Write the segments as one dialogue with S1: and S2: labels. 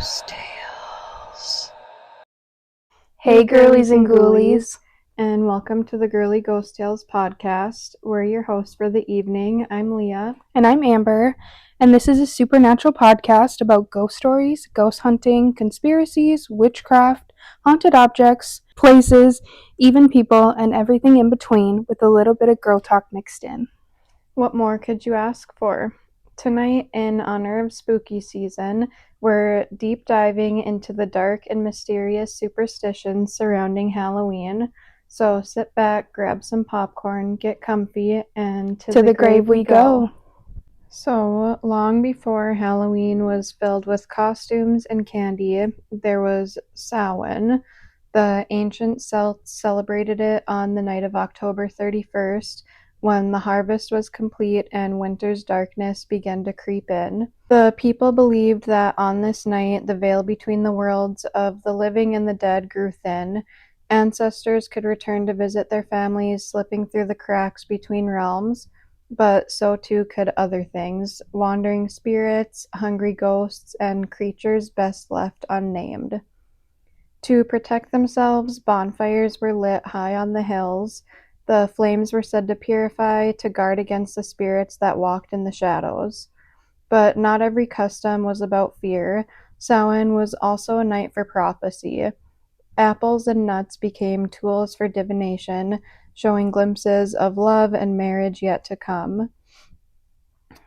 S1: Ghost Tales.
S2: Hey girlies and ghoulies, and welcome to the Girly Ghost Tales podcast. We're your hosts for the evening. I'm Leah.
S1: And I'm Amber, and this is a supernatural podcast about ghost stories, ghost hunting, conspiracies, witchcraft, haunted objects, places, even people, and everything in between with a little bit of girl talk mixed in.
S2: What more could you ask for? Tonight, in honor of spooky season, we're deep diving into the dark and mysterious superstitions surrounding Halloween. So sit back, grab some popcorn, get comfy, and to the grave we go. So, long before Halloween was filled with costumes and candy, there was Samhain. The ancient Celts celebrated it on the night of October 31st, when the harvest was complete and winter's darkness began to creep in. The people believed that on this night, the veil between the worlds of the living and the dead grew thin. Ancestors could return to visit their families, slipping through the cracks between realms. But so too could other things, wandering spirits, hungry ghosts, and creatures best left unnamed. To protect themselves, bonfires were lit high on the hills. The flames were said to purify, to guard against the spirits that walked in the shadows. But not every custom was about fear. Samhain was also a night for prophecy. Apples and nuts became tools for divination, showing glimpses of love and marriage yet to come.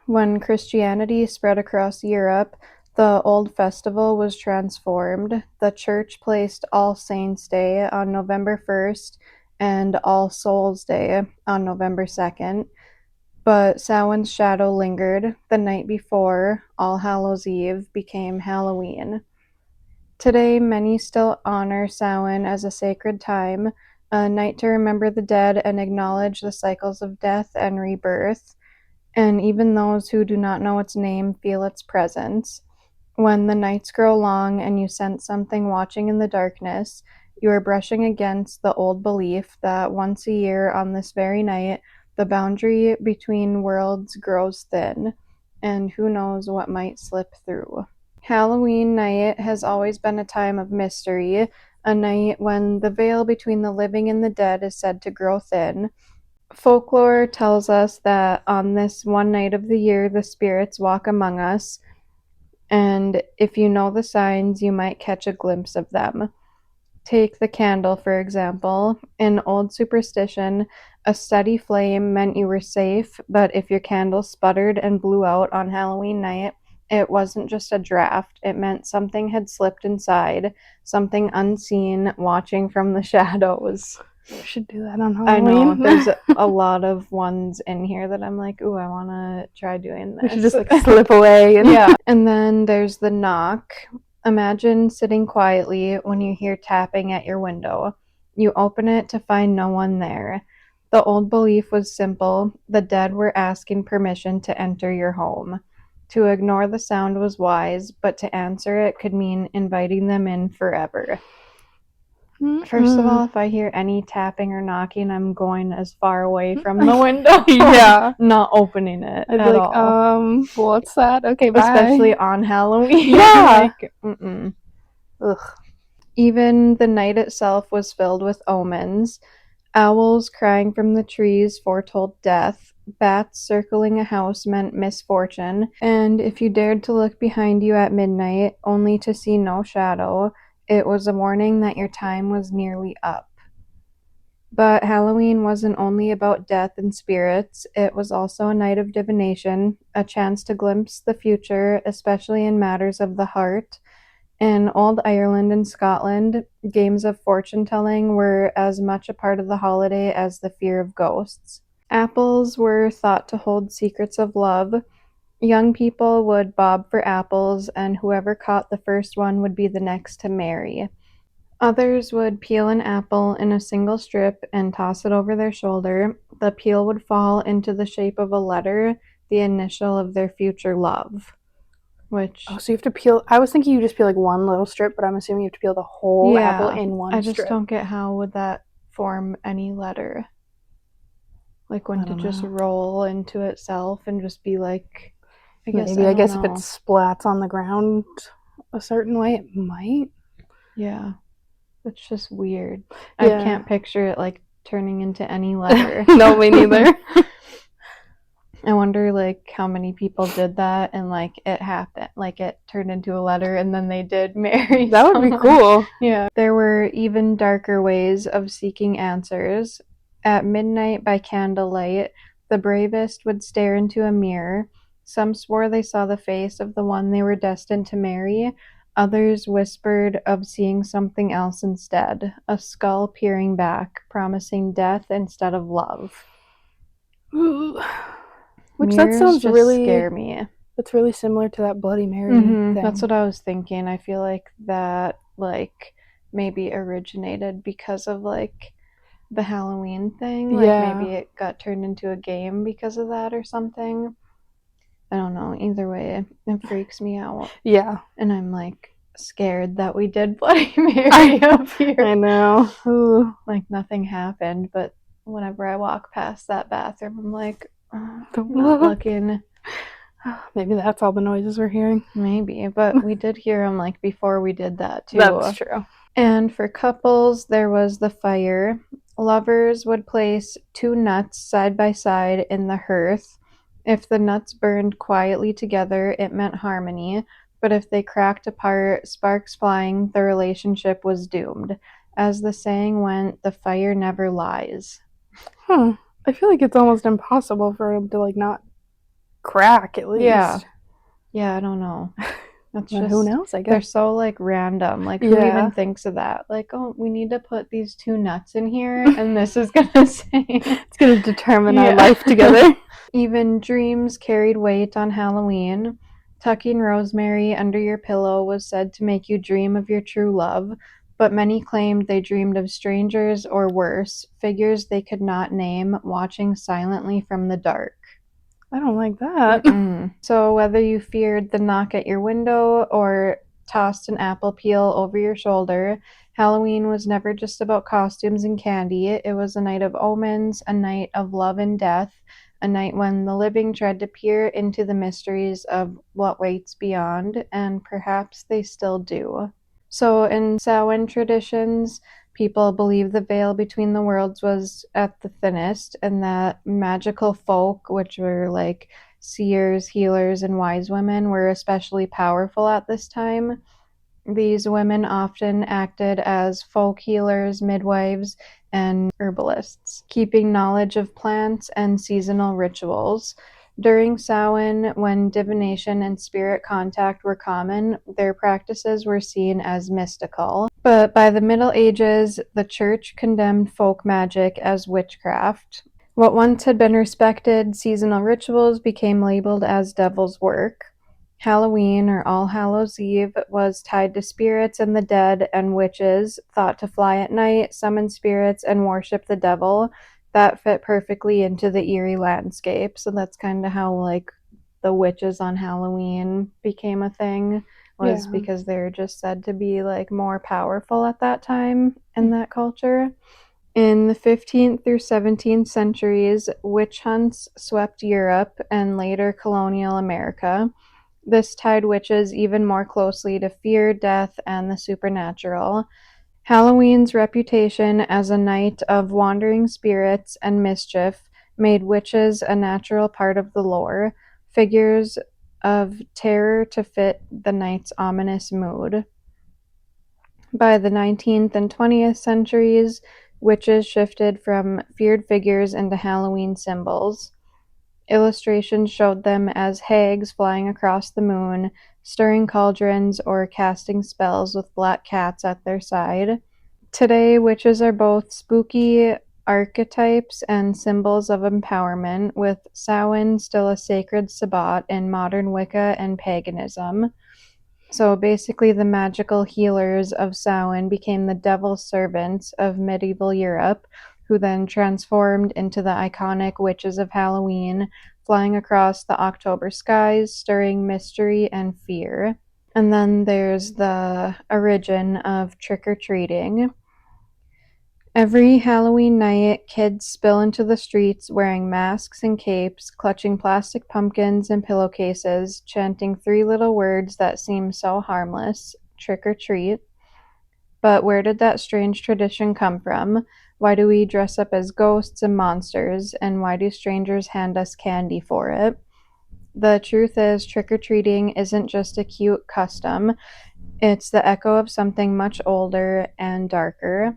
S2: When Christianity spread across Europe, the old festival was transformed. The church placed All Saints' Day on November 1st and All Souls' Day on November 2nd. But Samhain's shadow lingered. The night before, All Hallows' Eve, became Halloween. Today, many still honor Samhain as a sacred time, a night to remember the dead and acknowledge the cycles of death and rebirth. And even those who do not know its name feel its presence. When the nights grow long and you sense something watching in the darkness, you are brushing against the old belief that once a year on this very night, the boundary between worlds grows thin, and who knows what might slip through. Halloween night has always been a time of mystery, a night when the veil between the living and the dead is said to grow thin. Folklore tells us that on this one night of the year, the spirits walk among us, and if you know the signs, you might catch a glimpse of them. Take the candle, for example. In old superstition, a steady flame meant you were safe, but if your candle sputtered and blew out on Halloween night, it wasn't just a draft. It meant something had slipped inside, something unseen, watching from the shadows.
S1: We should do that on
S2: I know,
S1: Halloween.
S2: there's a lot of ones in here that I'm like, ooh, I want to try doing this.
S1: We should just slip away.
S2: Yeah. And then there's the knock. Imagine sitting quietly when you hear tapping at your window. You open it to find no one there. The old belief was simple. The dead were asking permission to enter your home. To ignore the sound was wise, but to answer it could mean inviting them in forever. First of all, if I hear any tapping or knocking, I'm going as far away from the window.
S1: Yeah.
S2: Not opening it
S1: I'd
S2: at
S1: be
S2: all.
S1: What's that? Okay, bye.
S2: Especially on Halloween.
S1: Yeah.
S2: Ugh. Even the night itself was filled with omens. Owls crying from the trees foretold death. Bats circling a house meant misfortune. And if you dared to look behind you at midnight, only to see no shadow, it was a warning that your time was nearly up. But Halloween wasn't only about death and spirits. It was also a night of divination, a chance to glimpse the future, especially in matters of the heart. In old Ireland and Scotland, games of fortune-telling were as much a part of the holiday as the fear of ghosts. Apples were thought to hold secrets of love. Young people would bob for apples, and whoever caught the first one would be the next to marry. Others would peel an apple in a single strip and toss it over their shoulder. The peel would fall into the shape of a letter, the initial of their future love. Which...
S1: Oh, so you have to peel... I was thinking you just peel like one little strip, but I'm assuming you have to peel the whole apple in one strip.
S2: I just don't get how would that form any letter. Like, wouldn't it just roll into itself and just be like...
S1: I guess if it splats on the ground a certain way, it might.
S2: Yeah. It's just weird.
S1: Yeah.
S2: I can't picture it like turning into any letter.
S1: No, me neither.
S2: I wonder like how many people did that and like it happened, like it turned into a letter and then they did marry
S1: That would be
S2: someone.
S1: cool.
S2: Yeah. There were even darker ways of seeking answers. At midnight by candlelight, the bravest would stare into a mirror. Some swore they saw the face of the one they were destined to marry. Others whispered of seeing something else instead, a skull peering back, promising death instead of love.
S1: Ooh. Which
S2: Mirrors
S1: that sounds
S2: just
S1: really
S2: scare me.
S1: That's really similar to that Bloody Mary thing.
S2: That's what I was thinking. I feel like that like maybe originated because of like the Halloween thing. Like
S1: Yeah.
S2: maybe it got turned into a game because of that or something. I don't know. Either way, it freaks me out.
S1: Yeah.
S2: And I'm like scared that we did Bloody Mary up here.
S1: I know. Ooh.
S2: Like nothing happened, but whenever I walk past that bathroom, I'm like, oh,
S1: Don't
S2: not
S1: look.
S2: looking.
S1: Maybe that's all the noises we're hearing.
S2: Maybe, but we did hear them like before we did that too.
S1: That's true.
S2: And for couples, there was the fire. Lovers would place 2 nuts side by side in the hearth. If the nuts burned quietly together, it meant harmony, but if they cracked apart, sparks flying, the relationship was doomed. As the saying went, the fire never lies.
S1: Huh. I feel like it's almost impossible for them to like not crack at least.
S2: Yeah, I don't know. That's
S1: But
S2: just
S1: who knows, I
S2: they're
S1: guess.
S2: so like random. Like who even thinks of that? Like, oh, we need to put these 2 nuts in here and this is gonna say
S1: It's gonna determine our life together.
S2: Even dreams carried weight on Halloween. Tucking rosemary under your pillow was said to make you dream of your true love, but many claimed they dreamed of strangers or worse, figures they could not name, watching silently from the dark.
S1: I don't like that.
S2: So whether you feared the knock at your window or tossed an apple peel over your shoulder, Halloween was never just about costumes and candy. It was a night of omens, a night of love and death, a night when the living tried to peer into the mysteries of what waits beyond, and perhaps they still do. So in Samhain traditions, people believe the veil between the worlds was at the thinnest, and that magical folk, which were like seers, healers, and wise women, were especially powerful at this time. These women often acted as folk healers, midwives, and herbalists, keeping knowledge of plants and seasonal rituals. During Samhain, when divination and spirit contact were common, their practices were seen as mystical. But by the Middle Ages, the Church condemned folk magic as witchcraft. What once had been respected seasonal rituals became labeled as devil's work. Halloween, or All Hallows Eve, was tied to spirits and the dead, and witches, thought to fly at night, summon spirits, and worship the devil. That fit perfectly into the eerie landscape. So that's kind of how, like, the witches on Halloween became a thing, was because they were just said to be, like, more powerful at that time in that culture. In the 15th through 17th centuries, witch hunts swept Europe and later colonial America. This tied witches even more closely to fear, death, and the supernatural. Halloween's reputation as a night of wandering spirits and mischief made witches a natural part of the lore, figures of terror to fit the night's ominous mood. By the 19th and 20th centuries, witches shifted from feared figures into Halloween symbols. Illustrations showed them as hags flying across the moon, stirring cauldrons, or casting spells with black cats at their side. Today, witches are both spooky archetypes and symbols of empowerment, with Samhain still a sacred Sabbat in modern Wicca and paganism. So basically, the magical healers of Samhain became the devil's servants of medieval Europe, who then transformed into the iconic witches of Halloween, flying across the October skies, stirring mystery and fear. And then there's the origin of trick-or-treating. Every Halloween night, kids spill into the streets wearing masks and capes, clutching plastic pumpkins and pillowcases, chanting three little words that seem so harmless: trick or treat. But where did that strange tradition come from? Why do we dress up as ghosts and monsters? And why do strangers hand us candy for it? The truth is, trick or treating isn't just a cute custom, it's the echo of something much older and darker.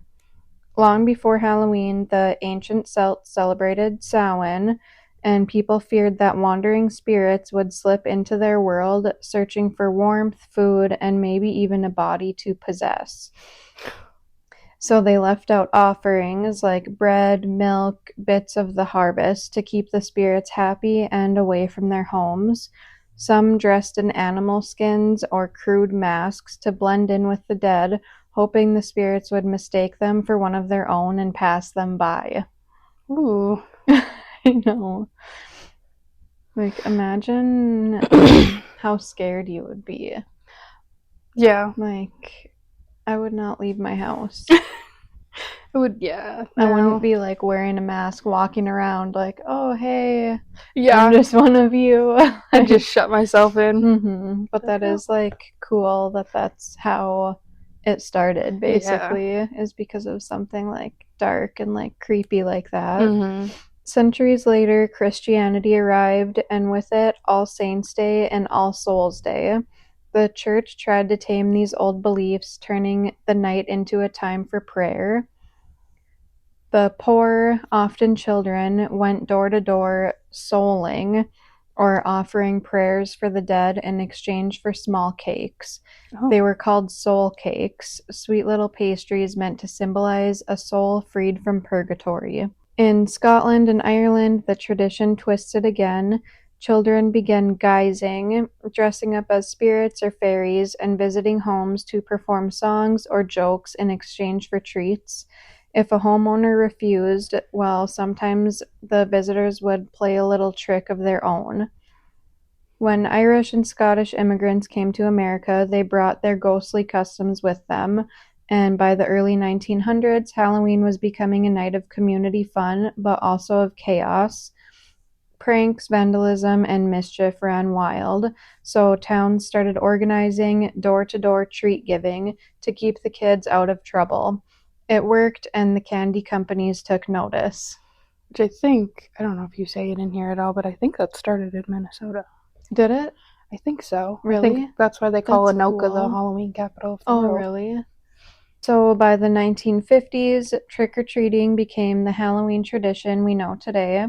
S2: Long before Halloween, the ancient Celts celebrated Samhain, and people feared that wandering spirits would slip into their world, searching for warmth, food, and maybe even a body to possess. So they left out offerings like bread, milk, bits of the harvest to keep the spirits happy and away from their homes. Some dressed in animal skins or crude masks to blend in with the dead, hoping the spirits would mistake them for one of their own and pass them by.
S1: Ooh.
S2: I know. Like, imagine how scared you would be.
S1: Yeah.
S2: Like, I would not leave my house.
S1: It would, yeah.
S2: I
S1: no.
S2: wouldn't be like wearing a mask, walking around like, oh, hey,
S1: Yeah.
S2: I'm just one of you.
S1: I just shut myself in.
S2: Mm-hmm. But that is like cool that that's how it started, basically, is because of something like dark and like creepy like that.
S1: Mm-hmm.
S2: Centuries later, Christianity arrived, and with it, All Saints' Day and All Souls' Day. The church tried to tame these old beliefs, turning the night into a time for prayer. The poor, often children, went door to door souling or offering prayers for the dead in exchange for small cakes.
S1: Oh.
S2: They were called soul cakes, sweet little pastries meant to symbolize a soul freed from purgatory. In Scotland and Ireland, the tradition twisted again. Children began guising, dressing up as spirits or fairies, and visiting homes to perform songs or jokes in exchange for treats. If a homeowner refused, well, sometimes the visitors would play a little trick of their own. When Irish and Scottish immigrants came to America, they brought their ghostly customs with them, and by the early 1900s, Halloween was becoming a night of community fun, but also of chaos. Pranks, vandalism, and mischief ran wild, so towns started organizing door-to-door treat giving to keep the kids out of trouble. It worked, and the candy companies took notice.
S1: Which I think, I don't know if you say it in here at all, but I think that started in Minnesota.
S2: Did it?
S1: I think so.
S2: Really?
S1: I think that's why they call
S2: That's
S1: Anoka the
S2: cool.
S1: Halloween capital of the
S2: Oh,
S1: world.
S2: really? So by the 1950s, trick-or-treating became the Halloween tradition we know today,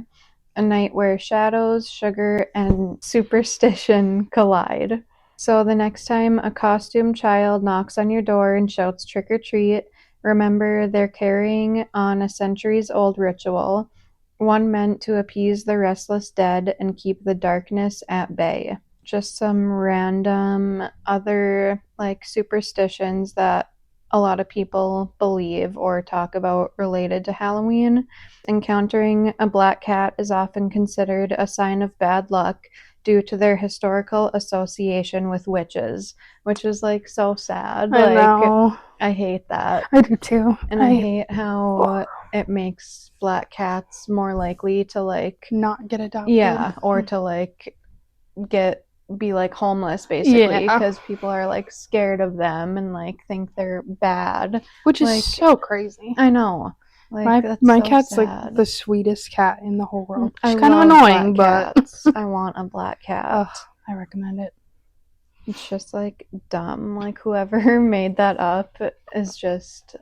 S2: a night where shadows, sugar, and superstition collide. So the next time a costumed child knocks on your door and shouts trick or treat, remember they're carrying on a centuries-old ritual, one meant to appease the restless dead and keep the darkness at bay. Just some random other like superstitions that a lot of people believe or talk about related to Halloween. Encountering a black cat is often considered a sign of bad luck due to their historical association with witches, which is like so sad.
S1: I
S2: like
S1: know.
S2: I hate that.
S1: I do too.
S2: And I hate how it makes black cats more likely to like
S1: not get adopted.
S2: Yeah, or to like be like homeless basically,
S1: Yeah.
S2: because people are like scared of them and like think they're bad.
S1: Which is
S2: Like,
S1: so crazy.
S2: I know. Like
S1: my
S2: so
S1: cat's
S2: sad.
S1: like the sweetest cat in the whole world.
S2: I
S1: She's kind of
S2: love
S1: annoying,
S2: black
S1: but
S2: cats. I want a black cat.
S1: ugh, I recommend it.
S2: It's just like dumb. Like whoever made that up is just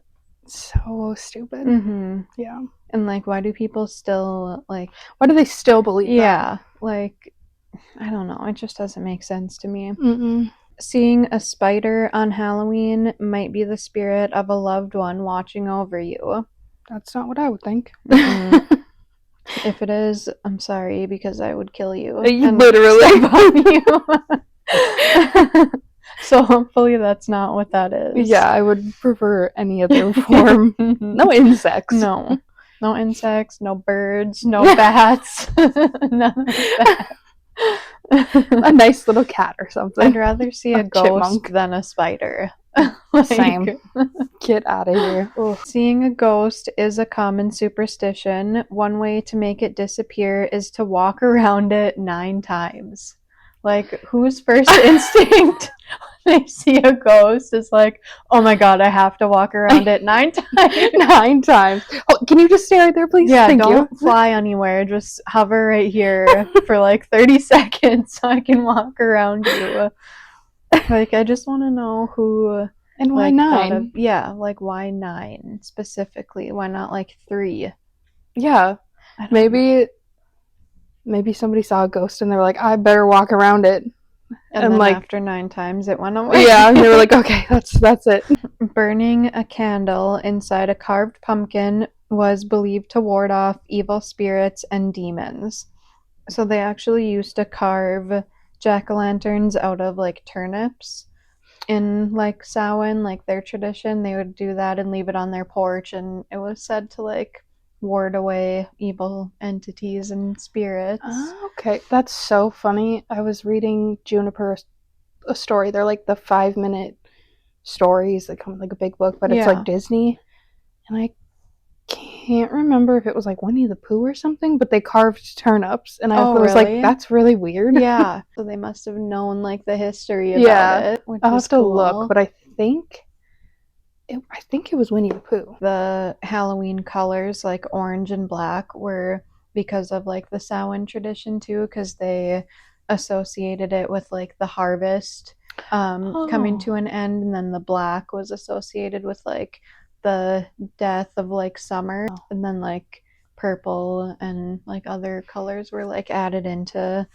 S1: so stupid.
S2: Mm-hmm.
S1: Yeah.
S2: And like, why do people still like?
S1: Why do they still believe
S2: Yeah, like I don't know. It just doesn't make sense to me.
S1: Mm-mm.
S2: Seeing a spider on Halloween might be the spirit of a loved one watching over you.
S1: That's not what I would think.
S2: If it is, I'm sorry, because I would kill you.
S1: Literally.
S2: So hopefully that's not what that is.
S1: Yeah, I would prefer any other form. No insects.
S2: No insects, no birds, no bats. None of that.
S1: A nice little cat or something.
S2: I'd rather see a ghost
S1: chipmunk
S2: than a spider.
S1: Same. Get out of here. Ugh.
S2: Seeing a ghost is a common superstition. One way to make it disappear is to walk around it 9 times. Like, whose first instinct when they see a ghost is like, oh my god, I have to walk around it 9 times.
S1: 9 times. Oh, can you just stay right there, please?
S2: Yeah,
S1: Thank
S2: don't
S1: you.
S2: fly anywhere. Just hover right here for like 30 seconds so I can walk around you. Like, I just want to know who...
S1: And why
S2: like,
S1: 9?
S2: like, why 9 specifically? Why not like 3?
S1: Yeah. Maybe somebody saw a ghost and they were like, I better walk around it.
S2: And then
S1: like,
S2: after 9 times it went away.
S1: Yeah, they were like, okay, that's it.
S2: Burning a candle inside a carved pumpkin was believed to ward off evil spirits and demons. So they actually used to carve jack-o'-lanterns out of like turnips. In like Samhain, like their tradition, they would do that and leave it on their porch, and it was said to like ward away evil entities and spirits.
S1: Oh, okay, that's so funny. I was reading Juniper a story. They're like the 5-minute stories that come in like a big book, but it's like Disney, and I can't remember if it was like Winnie the Pooh or something, but they carved turnips, and I was like, that's really weird.
S2: Yeah, so they must have known like the history about it, which
S1: I'll
S2: is
S1: have to
S2: cool.
S1: look, but I think it was Winnie the Pooh.
S2: The Halloween colors, like orange and black, were because of like the Samhain tradition too, because they associated it with like the harvest coming to an end, and then the black was associated with like the death of like summer, and then like purple and like other colors were like added into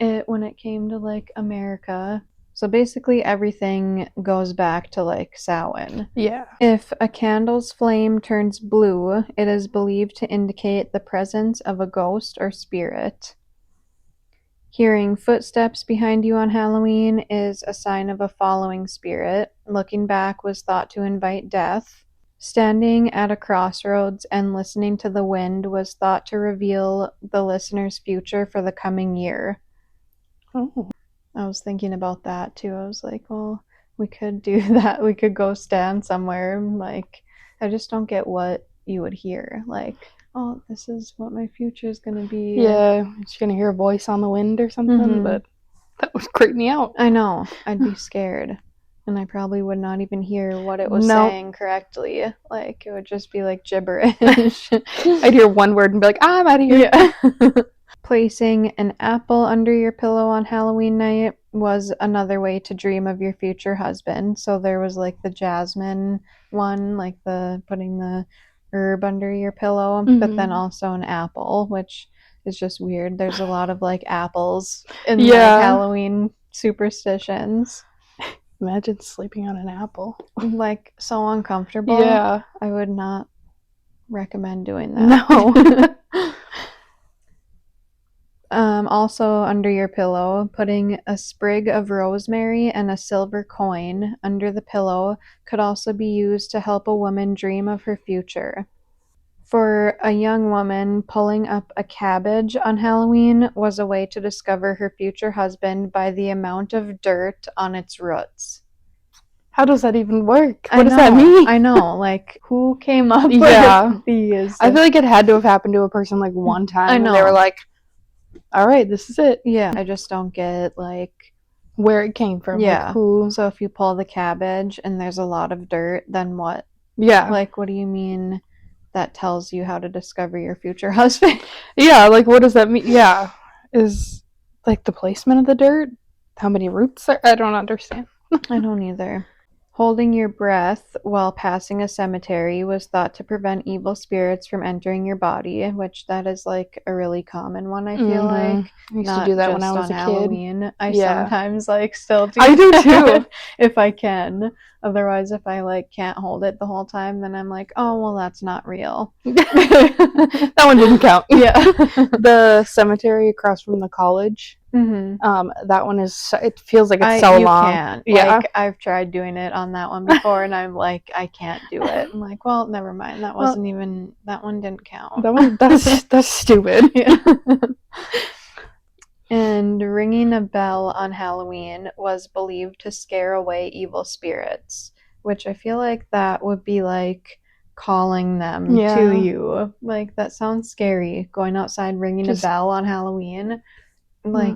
S2: it when it came to like America. So basically everything goes back to like Samhain.
S1: Yeah.
S2: If a candle's flame turns blue, it is believed to indicate the presence of a ghost or spirit. Hearing footsteps behind you on Halloween is a sign of a following spirit. Looking back was thought to invite death. Standing at a crossroads and listening to the wind was thought to reveal the listener's future for the coming year.
S1: Oh.
S2: I was thinking about that too. I was like, well, we could do that. We could go stand somewhere. Like, I just don't get what you would hear. Like, oh, this is what my future is going to be.
S1: Yeah, you're going to hear a voice on the wind or something, but that would creep me out.
S2: I know. I'd be scared. And I probably would not even hear what it was saying correctly. Like, it would just be like gibberish.
S1: I'd hear one word and be like, I'm out of here.
S2: Yeah. Placing an apple under your pillow on Halloween night was another way to dream of your future husband. So there was like the jasmine one, like the putting the herb under your pillow, but then also an apple, which is just weird. There's a lot of like apples in like Halloween superstitions.
S1: Imagine sleeping on an apple.
S2: Like, so uncomfortable.
S1: Yeah.
S2: I would not recommend doing that.
S1: No.
S2: Also under your pillow, putting a sprig of rosemary and a silver coin under the pillow could also be used to help a woman dream of her future. For a young woman, pulling up a cabbage on Halloween was a way to discover her future husband by the amount of dirt on its roots.
S1: How does that even work? What does that mean?
S2: I know. Like, who came up with these?
S1: I feel like it had to have happened to a person like one time.
S2: I know.
S1: And they were like, all right, this is it.
S2: Yeah. I just don't get like
S1: where it came from.
S2: Yeah.
S1: Like, who...
S2: So if you pull the cabbage and there's a lot of dirt, then what?
S1: Yeah.
S2: Like, what do you mean that tells you how to discover your future husband?
S1: Yeah, like, what does that mean? Yeah. Is, like, the placement of the dirt? How many roots are... I don't understand.
S2: I don't either. Holding your breath while passing a cemetery was thought to prevent evil spirits from entering your body, which that is like a really common one, I feel like.
S1: I used to do that when I was a
S2: Halloween.
S1: kid.
S2: I sometimes like still do
S1: I do too.
S2: if I can. Otherwise, if I like can't hold it the whole time, then I'm like, oh, well, that's not real.
S1: That one didn't count.
S2: Yeah.
S1: The cemetery across from the college. That one is, it feels like it's so long.
S2: Can't. Yeah. Like, I've tried doing it on that one before, and I'm like, I can't do it. I'm like, well, never mind. That wasn't even, that one didn't count.
S1: That one, that's stupid.
S2: Yeah. And ringing a bell on Halloween was believed to scare away evil spirits. which I feel like that would be like calling them
S1: Yeah.
S2: to you. Like, that sounds scary, going outside ringing a bell on Halloween. Like,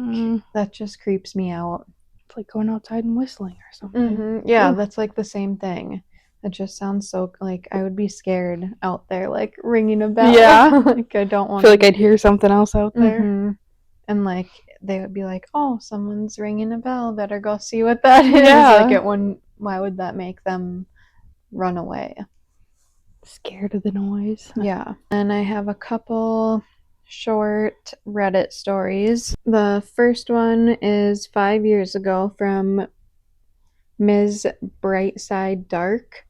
S2: that just creeps me out.
S1: It's like going outside and whistling or something.
S2: Yeah, that's like the same thing. It just sounds so, like, I would be scared out there, like, ringing a bell.
S1: Yeah.
S2: Like, I don't
S1: I
S2: want
S1: feel like I'd hear something else out there.
S2: And, like, they would be like, oh, someone's ringing a bell, better go see what that is.
S1: Yeah.
S2: Like, why would that make them run away?
S1: Scared of the noise.
S2: Yeah. And I have a couple short Reddit stories. The first one is 5 years ago from Ms. Brightside Dark.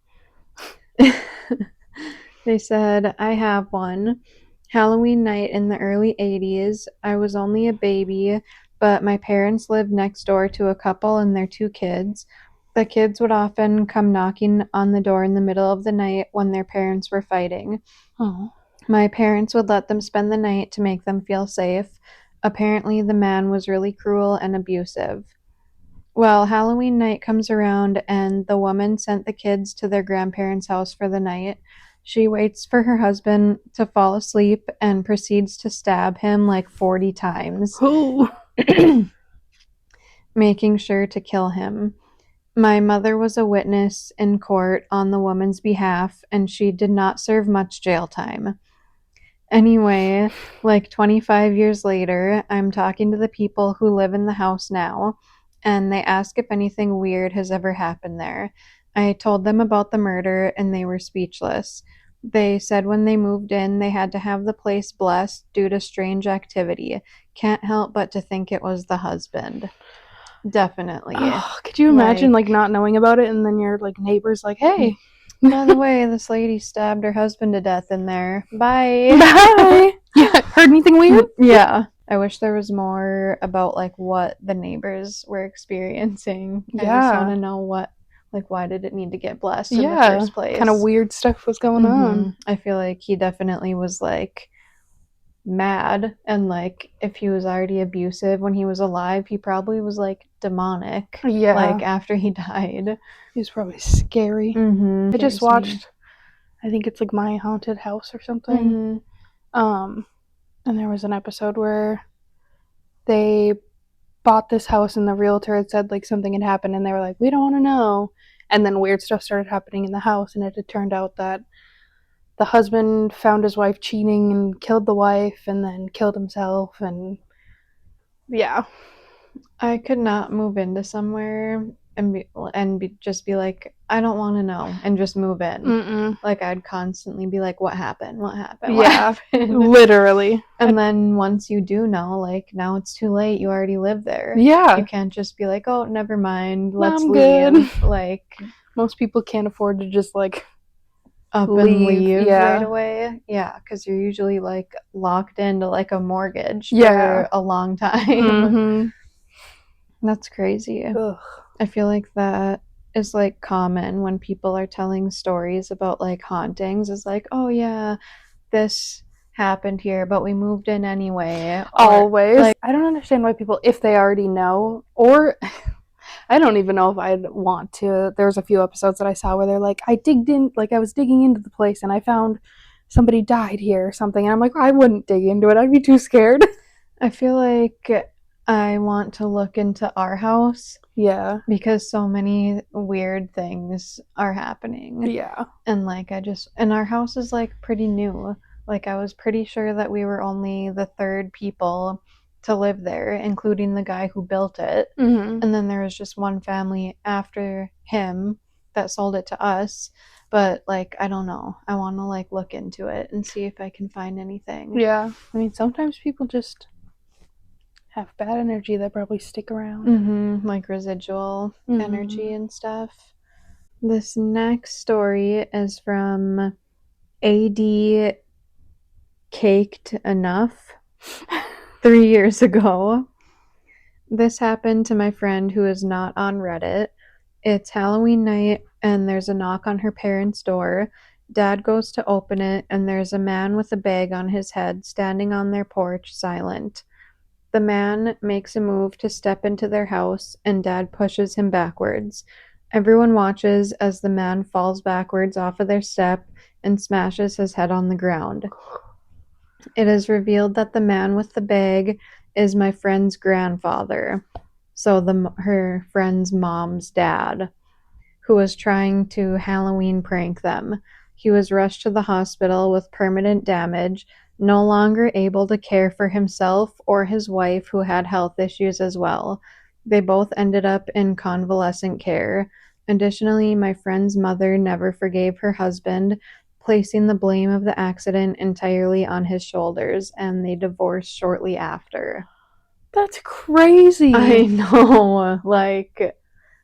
S2: They said, I have one. Halloween night in the early 80s. I was only a baby, but my parents lived next door to a couple and their 2 kids. The kids would often come knocking on the door in the middle of the night when their parents were fighting.
S1: Oh.
S2: My parents would let them spend the night to make them feel safe. Apparently, the man was really cruel and abusive. Well, Halloween night comes around and the woman sent the kids to their grandparents' house for the night. She waits for her husband to fall asleep and proceeds to stab him like 40 times, making sure to kill him. My mother was a witness in court on the woman's behalf, and she did not serve much jail time. Anyway, like 25 years later, I'm talking to the people who live in the house now, and they ask if anything weird has ever happened there. I told them about the murder, and they were speechless. They said when they moved in, they had to have the place blessed due to strange activity. Can't help but to think it was the husband. Definitely.
S1: Oh, could you imagine like not knowing about it and then your like neighbor's like, hey,
S2: by the way, this lady stabbed her husband to death in there. Bye.
S1: Bye. Yeah, heard anything weird?
S2: Yeah. I wish there was more about like what the neighbors were experiencing. I just want to know why did it need to get blessed in the first place?
S1: Kind of weird stuff was going on.
S2: I feel like he definitely was like mad, and like if he was already abusive when he was alive, he probably was like demonic.
S1: Yeah.
S2: Like after he died.
S1: He was probably scary. I just watched, I think it's like My Haunted House or something. And there was an episode where they bought this house and the realtor had said like something had happened and they were like, we don't want to know. And then weird stuff started happening in the house, and it had turned out that the husband found his wife cheating and killed the wife and then killed himself. And yeah,
S2: I could not move into somewhere and just be like, I don't want to know, and just move in. Like I'd constantly be like, what happened? What happened? What happened?
S1: Literally.
S2: And then once you do know, like now it's too late. You already live there.
S1: Yeah.
S2: You can't just be like, oh, never mind.
S1: Let's
S2: leave.
S1: Good.
S2: Like
S1: most people can't afford to just like
S2: up and leave right away. Yeah, because you're usually like locked into like a mortgage for a long time. That's crazy.
S1: Ugh.
S2: I feel like that is like common when people are telling stories about like hauntings. Is like, oh yeah, this happened here, but we moved in anyway.
S1: Always. Like, I don't understand why people, if they already know, or I don't even know if I'd want to. There was a few episodes that I saw where they're like, I was digging into the place and I found somebody died here or something. And I'm like, I wouldn't dig into it. I'd be too scared.
S2: I feel like I want to look into our house.
S1: Yeah.
S2: Because so many weird things are happening.
S1: Yeah.
S2: And like and our house is like pretty new. Like I was pretty sure that we were only the 3rd people to live there, including the guy who built it. And then there was just one family after him that sold it to us. But like, I don't know. I want to like look into it and see if I can find anything.
S1: Yeah. I mean, sometimes people just have bad energy that probably stick around.
S2: Like residual energy and stuff. This next story is from AD Caked Enough 3 years ago. This happened to my friend who is not on Reddit. It's Halloween night and there's a knock on her parents' door. Dad goes to open it and there's a man with a bag on his head standing on their porch, silent. The man makes a move to step into their house and Dad pushes him backwards. Everyone watches as the man falls backwards off of their step and smashes his head on the ground. It is revealed that the man with the bag is my friend's grandfather, so her friend's mom's dad, who was trying to Halloween prank them. He was rushed to the hospital with permanent damage, no longer able to care for himself or his wife, who had health issues as well. They both ended up in convalescent care. Additionally, my friend's mother never forgave her husband, placing the blame of the accident entirely on his shoulders, and they divorced shortly after.
S1: That's crazy.
S2: I know,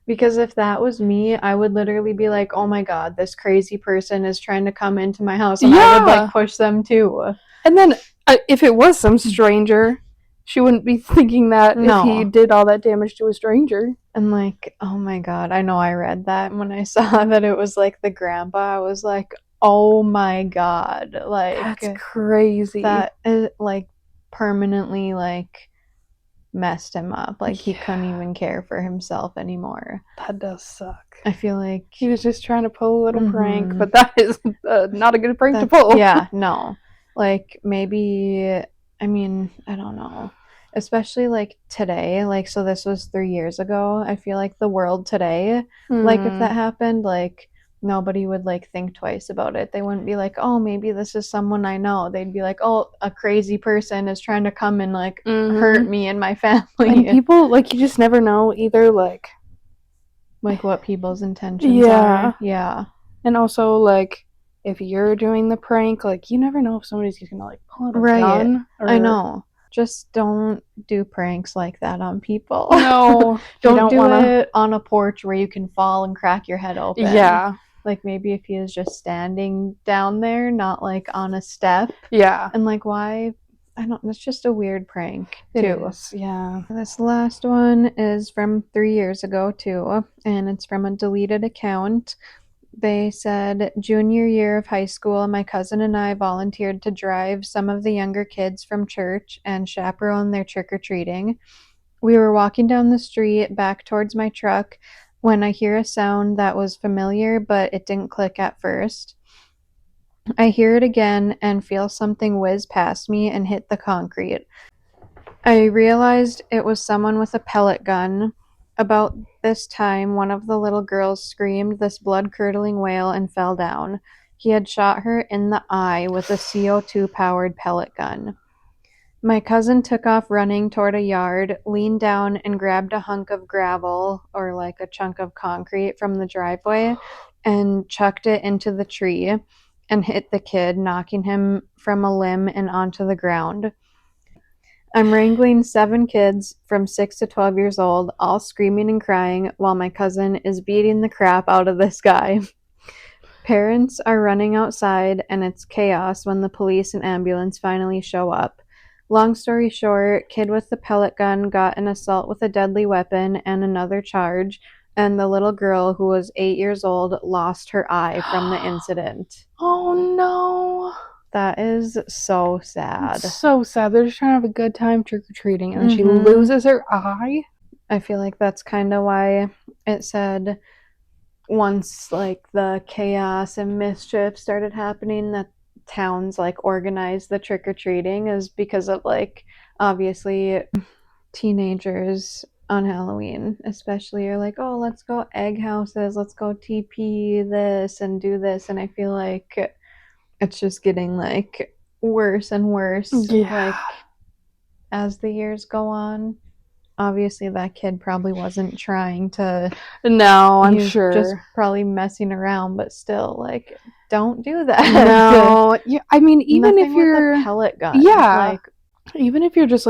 S2: because if that was me, I would literally be like, oh my god, this crazy person is trying to come into my house, and I would push them too.
S1: And then if it was some stranger, she wouldn't be thinking that if he did all that damage to a stranger.
S2: And oh my god, I know I read that, and when I saw that it was the grandpa, I was like, oh my god,
S1: that's crazy.
S2: That is permanently messed him up. He couldn't even care for himself anymore.
S1: That does suck.
S2: I feel like
S1: he was just trying to pull a little prank, but that is not a good prank to pull.
S2: Yeah, no. Maybe, I mean, I don't know. Especially today, so this was 3 years ago. I feel like the world today, if that happened, nobody would think twice about it. They wouldn't be like, oh, maybe this is someone I know. They'd be like, oh, a crazy person is trying to come and hurt me and my family.
S1: And people you just never know either
S2: what people's intentions are. Yeah.
S1: And also if you're doing the prank, you never know if somebody's gonna pull out a gun.
S2: I know. Just don't do pranks like that on people.
S1: No.
S2: don't do it on a porch where you can fall and crack your head open.
S1: Yeah.
S2: Maybe if he is just standing down there, not on a step.
S1: Yeah.
S2: And why? I don't. It's just a weird prank too.
S1: It is, yeah.
S2: This last one is from 3 years ago too, and it's from a deleted account. They said, junior year of high school, my cousin and I volunteered to drive some of the younger kids from church and chaperone their trick-or-treating. We were walking down the street back towards my truck when I hear a sound that was familiar, but it didn't click at first. I hear it again and feel something whiz past me and hit the concrete. I realized it was someone with a pellet gun. About this time, one of the little girls screamed this blood-curdling wail and fell down. He had shot her in the eye with a CO2-powered pellet gun. My cousin took off running toward a yard, leaned down and grabbed a hunk of gravel, or a chunk of concrete from the driveway, and chucked it into the tree and hit the kid, knocking him from a limb and onto the ground. I'm wrangling 7 kids from 6 to 12 years old, all screaming and crying, while my cousin is beating the crap out of this guy. Parents are running outside, and it's chaos when the police and ambulance finally show up. Long story short, kid with the pellet gun got an assault with a deadly weapon and another charge, and the little girl, who was 8 years old, lost her eye from the incident.
S1: Oh no.
S2: That is so sad.
S1: It's so sad. They're just trying to have a good time trick-or-treating, and then she loses her eye.
S2: I feel like that's kind of why it said once the chaos and mischief started happening that towns organized the trick-or-treating, is because of obviously teenagers on Halloween especially are oh, let's go egg houses, let's go TP this and do this, and I feel like it's just getting worse and worse as the years go on. Obviously that kid probably wasn't trying to.
S1: No, I'm sure.
S2: Just probably messing around, but still don't do that.
S1: No. Yeah, I mean, even
S2: Nothing
S1: if you're
S2: with a pellet gun.
S1: Yeah. Even if you're just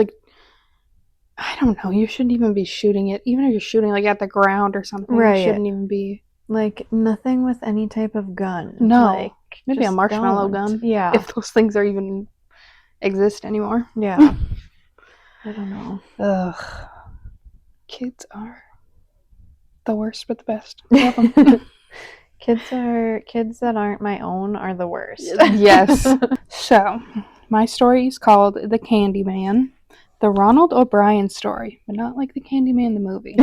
S1: I don't know, you shouldn't even be shooting it. Even if you're shooting at the ground or something,
S2: right.
S1: You shouldn't even be
S2: nothing with any type of gun.
S1: No. Maybe a marshmallow gun.
S2: Yeah.
S1: If those things are even exist anymore.
S2: Yeah. I don't know.
S1: Ugh. Kids are the worst but the best. Love them.
S2: Kids that aren't my own are the worst.
S1: Yes. So, my story is called The Candyman. The Ronald O'Brien story, but not like the Candyman the movie.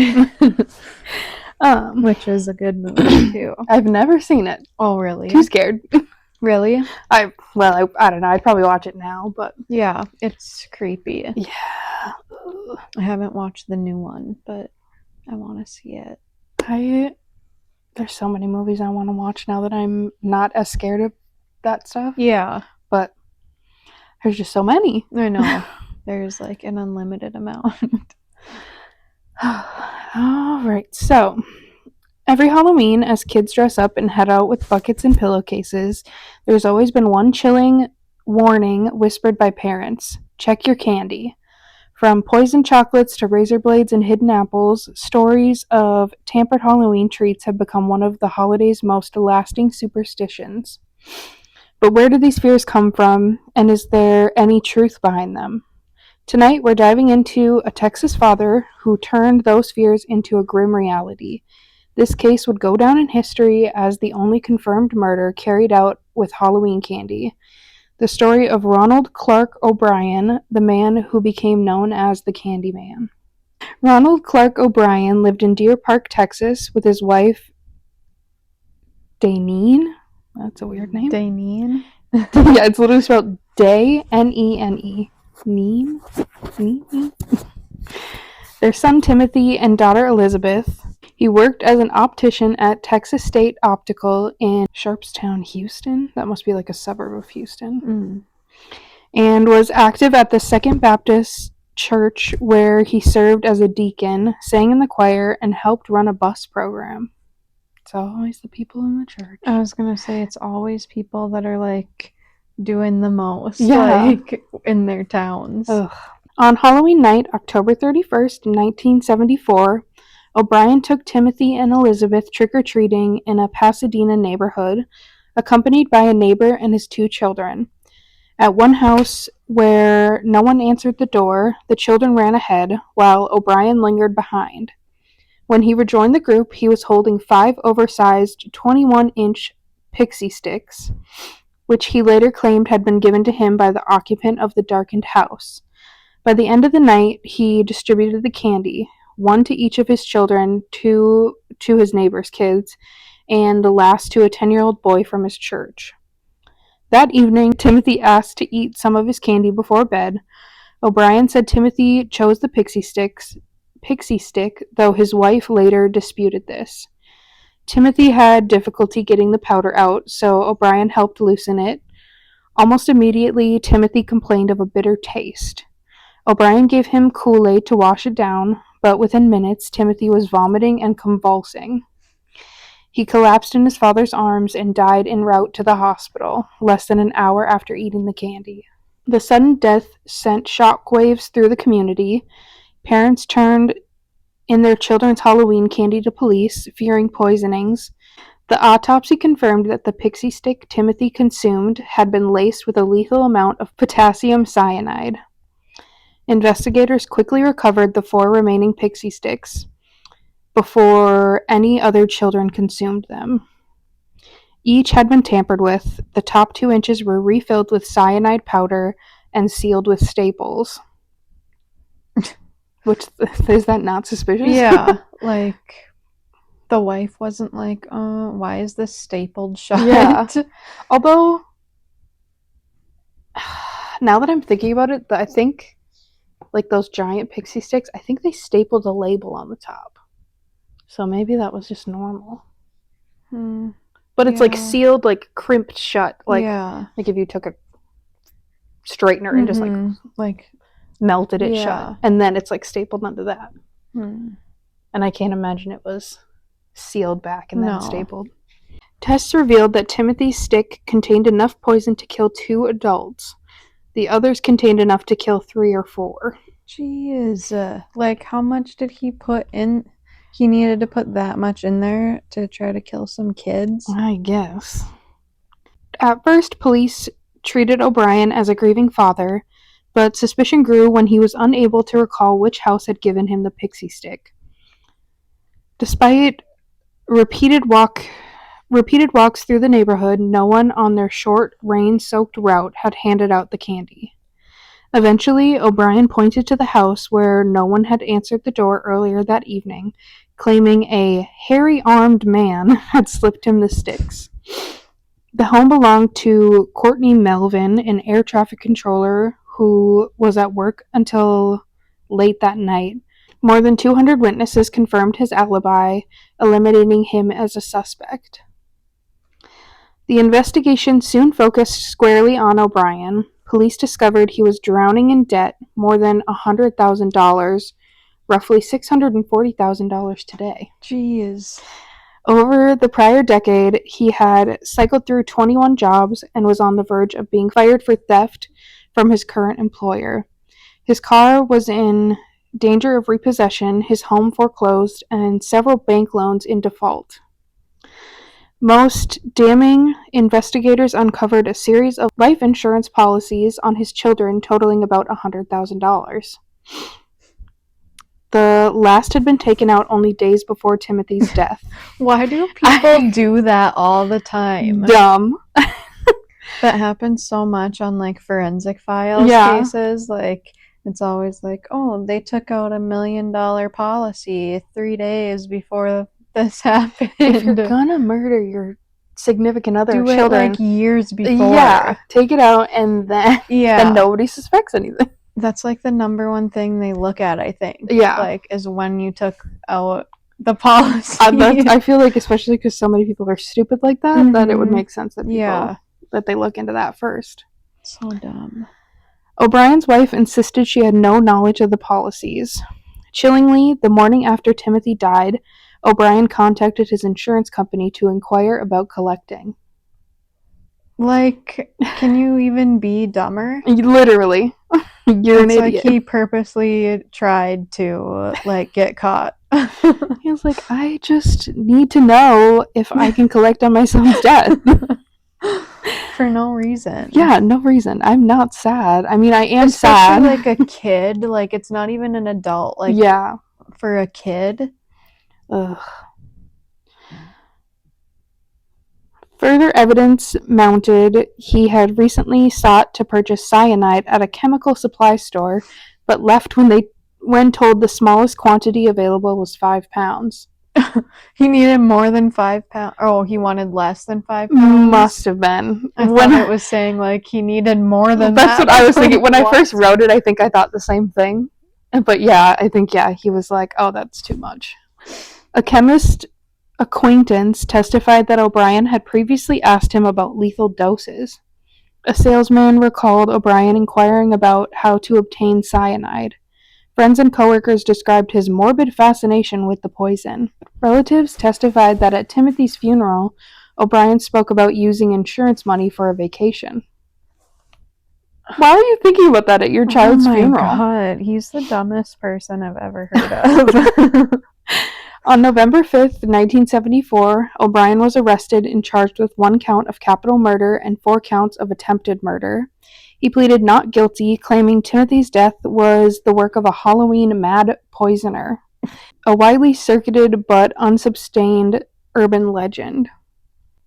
S2: Which is a good movie, too.
S1: I've never seen it.
S2: Oh, really?
S1: Too scared.
S2: Really?
S1: I don't know. I'd probably watch it now, but
S2: yeah, it's creepy.
S1: Yeah.
S2: I haven't watched the new one, but I want to see it.
S1: There's so many movies I want to watch now that I'm not as scared of that stuff.
S2: Yeah.
S1: But there's just so many.
S2: I know. There's like an unlimited amount.
S1: All right. So, every Halloween, as kids dress up and head out with buckets and pillowcases, there's always been one chilling warning whispered by parents: check your candy. From poisoned chocolates to razor blades and hidden apples, stories of tampered Halloween treats have become one of the holiday's most lasting superstitions. But where do these fears come from, and is there any truth behind them? Tonight, we're diving into a Texas father who turned those fears into a grim reality. This case would go down in history as the only confirmed murder carried out with Halloween candy. The story of Ronald Clark O'Brien, the man who became known as the Candyman. Ronald Clark O'Brien lived in Deer Park, Texas, with his wife, Daneen. That's a weird name.
S2: Daneen?
S1: Yeah, it's literally spelled Day, N-E-N-E. Neen? Their son Timothy and daughter Elizabeth. He worked as an optician at Texas State Optical in Sharpstown, Houston. That must be like a suburb of Houston. And was active at the Second Baptist Church, where he served as a deacon, sang in the choir, and helped run a bus program. It's always the people in the church.
S2: I was going to say, it's always people that are like doing the most,
S1: Yeah.
S2: like in their towns.
S1: Ugh. On Halloween night, October 31st, 1974, O'Brien took Timothy and Elizabeth trick-or-treating in a Pasadena neighborhood, accompanied by a neighbor and his 2 children. At one house where no one answered the door, the children ran ahead, while O'Brien lingered behind. When he rejoined the group, he was holding 5 oversized 21-inch pixie sticks, which he later claimed had been given to him by the occupant of the darkened house. By the end of the night, he distributed the candy, 1 to each of his children, 2 to his neighbor's kids, and the last to a 10-year-old boy from his church. That evening, Timothy asked to eat some of his candy before bed. O'Brien said Timothy chose the pixie stick, though his wife later disputed this. Timothy had difficulty getting the powder out, so O'Brien helped loosen it. Almost immediately, Timothy complained of a bitter taste. O'Brien gave him Kool-Aid to wash it down, but within minutes, Timothy was vomiting and convulsing. He collapsed in his father's arms and died en route to the hospital, less than an hour after eating the candy. The sudden death sent shockwaves through the community. Parents turned in their children's Halloween candy to police, fearing poisonings. The autopsy confirmed that the pixie stick Timothy consumed had been laced with a lethal amount of potassium cyanide. Investigators quickly recovered the 4 remaining pixie sticks before any other children consumed them. Each had been tampered with. The top 2 inches were refilled with cyanide powder and sealed with staples. Which, is that not suspicious?
S2: Yeah, like the wife wasn't like, why is this stapled shut?
S1: Yeah. Although, now that I'm thinking about it, I think, like those giant pixie sticks, I think they stapled a label on the top. So maybe that was just normal. But it's like sealed, like crimped shut. Like, like if you took a straightener and just like melted it shut. And then it's like stapled onto that. And I can't imagine it was sealed back and then stapled. Tests revealed that Timothy's stick contained enough poison to kill 2 adults. The others contained enough to kill 3 or 4.
S2: Jeez. Like, how much did he put in? He needed to put that much in there to try to kill some kids?
S1: I guess. At first, police treated O'Brien as a grieving father, but suspicion grew when he was unable to recall which house had given him the pixie stick. Despite repeated walks through the neighborhood, no one on their short, rain-soaked route had handed out the candy. Eventually, O'Brien pointed to the house where no one had answered the door earlier that evening, claiming a hairy armed man had slipped him the sticks. The home belonged to Courtney Melvin, an air traffic controller who was at work until late that night. More than 200 witnesses confirmed his alibi, eliminating him as a suspect. The investigation soon focused squarely on O'Brien. Police discovered he was drowning in debt, more than $100,000, roughly $640,000 today.
S2: Jeez.
S1: Over the prior decade, he had cycled through 21 jobs and was on the verge of being fired for theft from his current employer. His car was in danger of repossession, his home foreclosed, and several bank loans in default. Most damning, investigators uncovered a series of life insurance policies on his children totaling about $100,000. The last had been taken out only days before Timothy's death.
S2: Why do people do that all the time?
S1: Dumb.
S2: That happens so much on like forensic files cases. Like it's always like, oh, they took out $1 million policy 3 days before this happened.
S1: If you're gonna murder your significant other
S2: do
S1: children,
S2: it like years before.
S1: Yeah, take it out and then nobody suspects anything.
S2: That's like the number one thing they look at, I think.
S1: Yeah.
S2: Like, is when you took out the policy.
S1: I feel like, especially because so many people are stupid like that, that it would make sense that that they look into that first.
S2: So dumb.
S1: O'Brien's wife insisted she had no knowledge of the policies. Chillingly, the morning after Timothy died, O'Brien contacted his insurance company to inquire about collecting.
S2: Like, can you even be dumber?
S1: Literally. You're an idiot.
S2: Like he purposely tried to, like, get caught.
S1: He was like, I just need to know if I can collect on my son's death.
S2: For no reason.
S1: Yeah, no reason. I'm not sad. I mean, I am
S2: Especially
S1: sad.
S2: like a kid. Like, it's not even an adult. Like, for a kid.
S1: Ugh. Further evidence mounted he had recently sought to purchase cyanide at a chemical supply store, but left when told the smallest quantity available was 5 pounds.
S2: He needed more than 5 pounds. Oh, he wanted less than 5 pounds?
S1: Must have been.
S2: I thought it was saying, like, he needed more than
S1: that. That's what I was thinking. When I first wrote it, I think I thought the same thing. But yeah, I think, he was like, oh, that's too much. A chemist acquaintance testified that O'Brien had previously asked him about lethal doses. A salesman recalled O'Brien inquiring about how to obtain cyanide. Friends and coworkers described his morbid fascination with the poison. Relatives testified that at Timothy's funeral, O'Brien spoke about using insurance money for a vacation. Why are you thinking about that at your child's funeral?
S2: Oh my god, he's the dumbest person I've ever heard of.
S1: On November 5th, 1974, O'Brien was arrested and charged with 1 count of capital murder and 4 counts of attempted murder. He pleaded not guilty, claiming Timothy's death was the work of a Halloween mad poisoner, a widely circuited but unsubstantiated urban legend.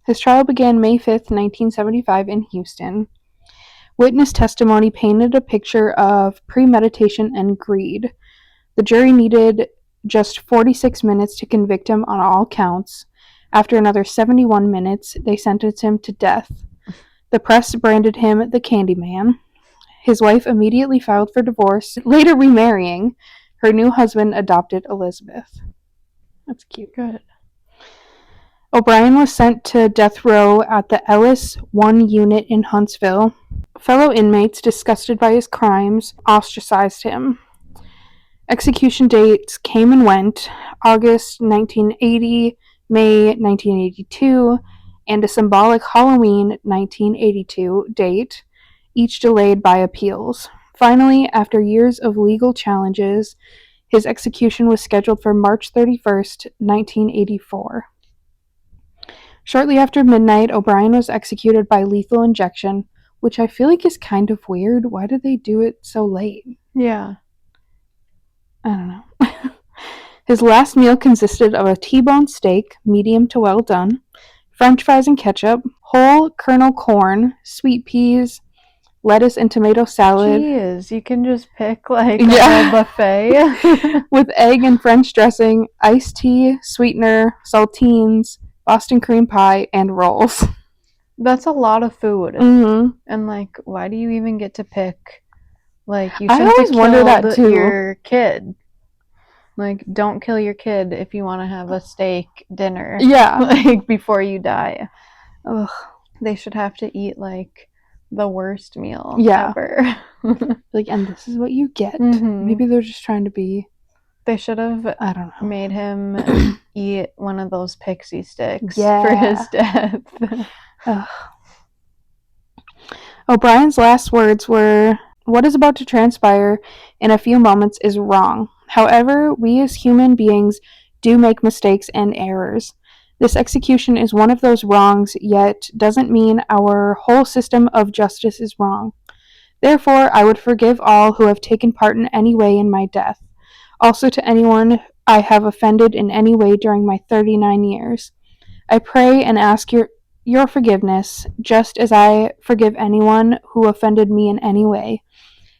S1: His trial began May 5th, 1975 in Houston. Witness testimony painted a picture of premeditation and greed. The jury needed just 46 minutes to convict him on all counts. After another 71 minutes, they sentenced him to death. The press branded him the Candyman. His wife immediately filed for divorce, later remarrying. Her new husband adopted Elizabeth. That's cute.
S2: Good.
S1: O'Brien was sent to death row at the Ellis 1 unit in Huntsville. Fellow inmates, disgusted by his crimes, ostracized him. Execution dates came and went: August 1980, May 1982, and a symbolic Halloween 1982 date, each delayed by appeals. Finally, after years of legal challenges, his execution was scheduled for March 31st, 1984. Shortly after midnight, O'Brien was executed by lethal injection, which I feel like is kind of weird. Why did they do it so late?
S2: Yeah.
S1: I don't know. His last meal consisted of a T-bone steak, medium to well done, French fries and ketchup, whole kernel corn, sweet peas, lettuce and tomato salad.
S2: Jeez, you can just pick like a
S1: Yeah.
S2: whole buffet.
S1: With egg and French dressing, iced tea, sweetener, saltines, Boston cream pie, and rolls.
S2: That's a lot of food.
S1: Mm-hmm.
S2: And like, why do you even get to pick? Like, you
S1: I
S2: shouldn't have
S1: always wonder that
S2: killed
S1: too.
S2: your kid. Like, don't kill your kid if you want to have a steak dinner.
S1: Yeah.
S2: Like, before you die.
S1: Ugh.
S2: They should have to eat like the worst meal
S1: Yeah.
S2: ever.
S1: Like, and this is what you get.
S2: Mhm.
S1: Maybe they're just trying to be.
S2: They should have
S1: I don't know.
S2: made him eat one of those pixie sticks
S1: Yeah.
S2: for his death.
S1: Ugh. O'Brien's last words were, "What is about to transpire in a few moments is wrong. However, we as human beings do make mistakes and errors. This execution is one of those wrongs, yet doesn't mean our whole system of justice is wrong. Therefore, I would forgive all who have taken part in any way in my death. Also to anyone I have offended in any way during my 39 years. I pray and ask your forgiveness, just as I forgive anyone who offended me in any way.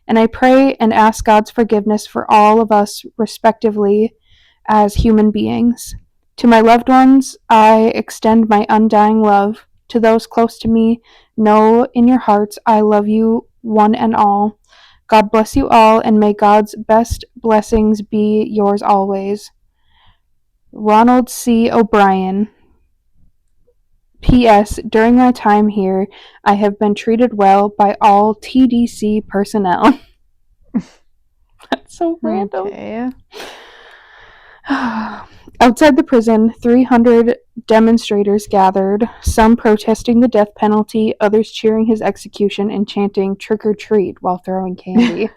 S1: And I pray and ask God's forgiveness for all of us, respectively, as human beings. To my loved ones, I extend my undying love. To those close to me, know in your hearts I love you, one and all. God bless you all, and may God's best blessings be yours always. Ronald C. O'Brien. P.S. During my time here, I have been treated well by all TDC personnel." That's so random.
S2: Okay.
S1: Outside the prison, 300 demonstrators gathered, some protesting the death penalty, others cheering his execution and chanting "trick or treat" while throwing candy.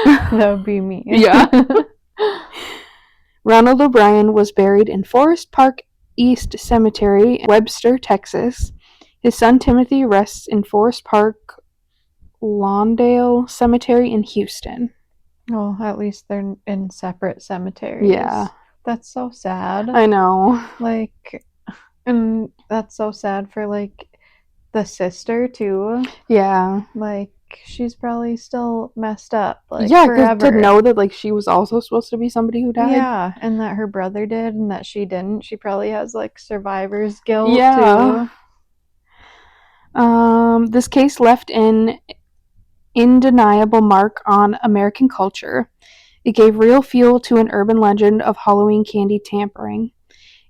S2: That would be me.
S1: Yeah. Ronald O'Brien was buried in Forest Park East Cemetery, Webster, Texas. His son Timothy rests in Forest Park Lawndale Cemetery in Houston.
S2: Well, at least they're in separate cemeteries.
S1: Yeah.
S2: That's so sad.
S1: I know.
S2: Like, and that's so sad for like the sister too.
S1: Yeah.
S2: Like, she's probably still messed up. Like,
S1: yeah, because
S2: forever.
S1: to know that like she was also supposed to be somebody who died.
S2: Yeah, and that her brother did and that she didn't. She probably has like survivor's guilt
S1: Yeah.
S2: too.
S1: This case left an undeniable mark on American culture. It gave real fuel to an urban legend of Halloween candy tampering.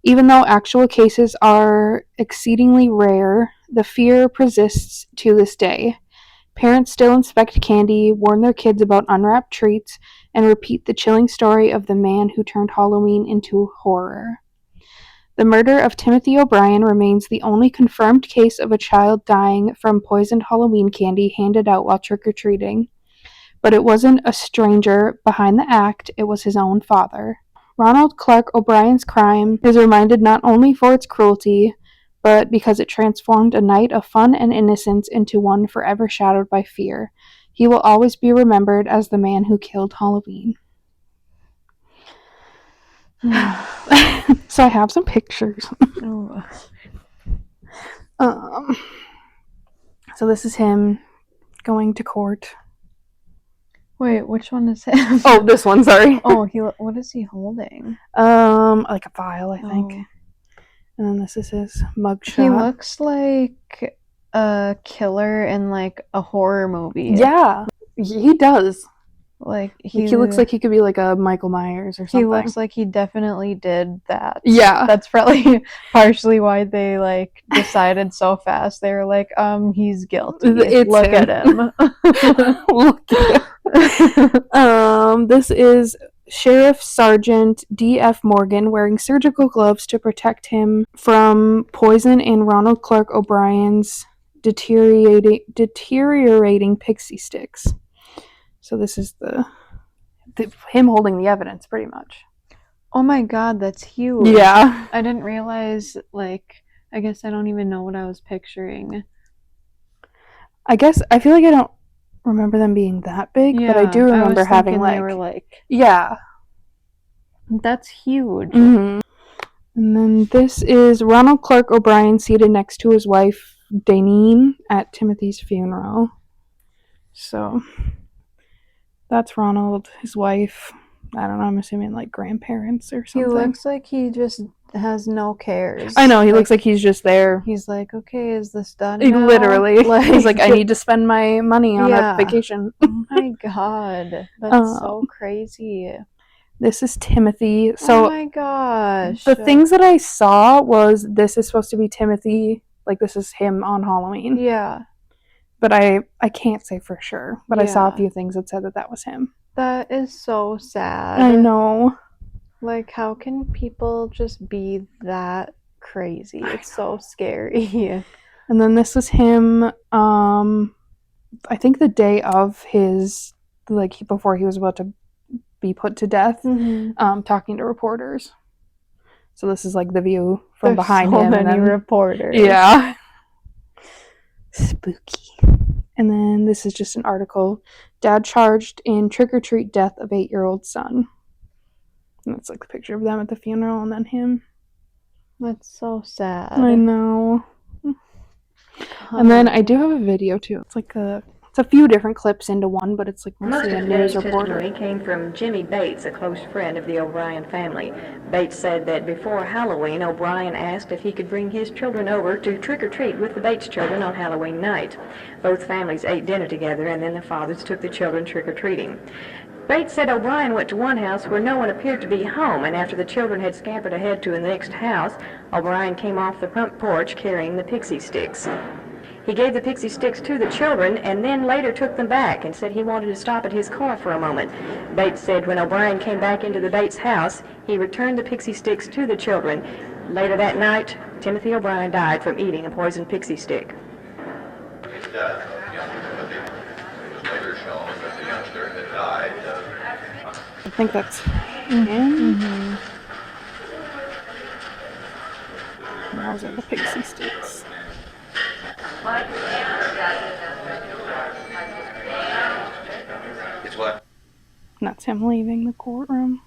S1: Even though actual cases are exceedingly rare, the fear persists to this day. Parents still inspect candy, warn their kids about unwrapped treats, and repeat the chilling story of the man who turned Halloween into horror. The murder of Timothy O'Brien remains the only confirmed case of a child dying from poisoned Halloween candy handed out while trick-or-treating. But it wasn't a stranger behind the act, it was his own father. Ronald Clark O'Brien's crime is reminded not only for its cruelty, but because it transformed a night of fun and innocence into one forever shadowed by fear. He will always be remembered as the man who killed Halloween. So I have some pictures.
S2: Oh.
S1: So this is him going to court.
S2: Wait, which one is him?
S1: Oh, this one, sorry.
S2: Oh, what is he holding?
S1: Like a file, I think.
S2: Oh.
S1: And then this is his mugshot.
S2: He looks like a killer in like a horror movie.
S1: Yeah, he does.
S2: Like
S1: he looks like he could be like a Michael Myers or something.
S2: He looks like he definitely did that.
S1: Yeah.
S2: That's probably partially why they like decided so fast. They were like, he's guilty. Look at him.
S1: Look at him. This is Sheriff Sergeant D.F. Morgan wearing surgical gloves to protect him from poison in Ronald Clark O'Brien's deteriorating pixie sticks. So this is the him holding the evidence, pretty much.
S2: Oh my god, that's huge.
S1: Yeah.
S2: I didn't realize, like, I guess I don't even know what I was picturing.
S1: I feel like I don't remember them being that big, but I do remember having like...
S2: they were like...
S1: Yeah.
S2: That's huge.
S1: Mm-hmm. And then this is Ronald Clark O'Brien seated next to his wife, Daneen, at Timothy's funeral. So that's Ronald, his wife. I don't know, I'm assuming like grandparents or something.
S2: He looks like he just has no cares.
S1: I know, he looks like he's just there.
S2: He's like, okay, is this done
S1: He
S2: now?
S1: literally. He's like, I need to spend my money on a vacation.
S2: Oh my god. That's so crazy.
S1: This is Timothy. So,
S2: oh my gosh.
S1: The things that I saw was this is supposed to be Timothy. Like, this is him on Halloween.
S2: Yeah.
S1: But I can't say for sure. But I saw a few things that said that was him.
S2: That is so sad.
S1: I know.
S2: Like, how can people just be that crazy? It's so scary.
S1: And then this was him, I think the day of his, like, before he was about to be put to death, talking to reporters. So this is like the view from behind him.
S2: So many reporters.
S1: Yeah. Spooky. And then this is just an article. Dad charged in trick-or-treat death of 8-year-old son. And that's like the picture of them at the funeral and then him.
S2: That's so sad.
S1: I know. And then I do have a video too. It's like it's a few different clips into one, but it's like mostly a news reporter.
S3: Most of testimony came from Jimmy Bates, a close friend of the O'Brien family. Bates said that before Halloween, O'Brien asked if he could bring his children over to trick-or-treat with the Bates children on Halloween night. Both families ate dinner together, and then the fathers took the children trick-or-treating. Bates said O'Brien went to one house where no one appeared to be home, and after the children had scampered ahead to the next house, O'Brien came off the front porch carrying the pixie sticks. He gave the pixie sticks to the children and then later took them back and said he wanted to stop at his car for a moment. Bates said when O'Brien came back into the Bates house, he returned the pixie sticks to the children. Later that night, Timothy O'Brien died from eating a poisoned pixie stick.
S1: I think that's him. Those are the pixie sticks.
S4: It's what?
S1: And that's him leaving the courtroom.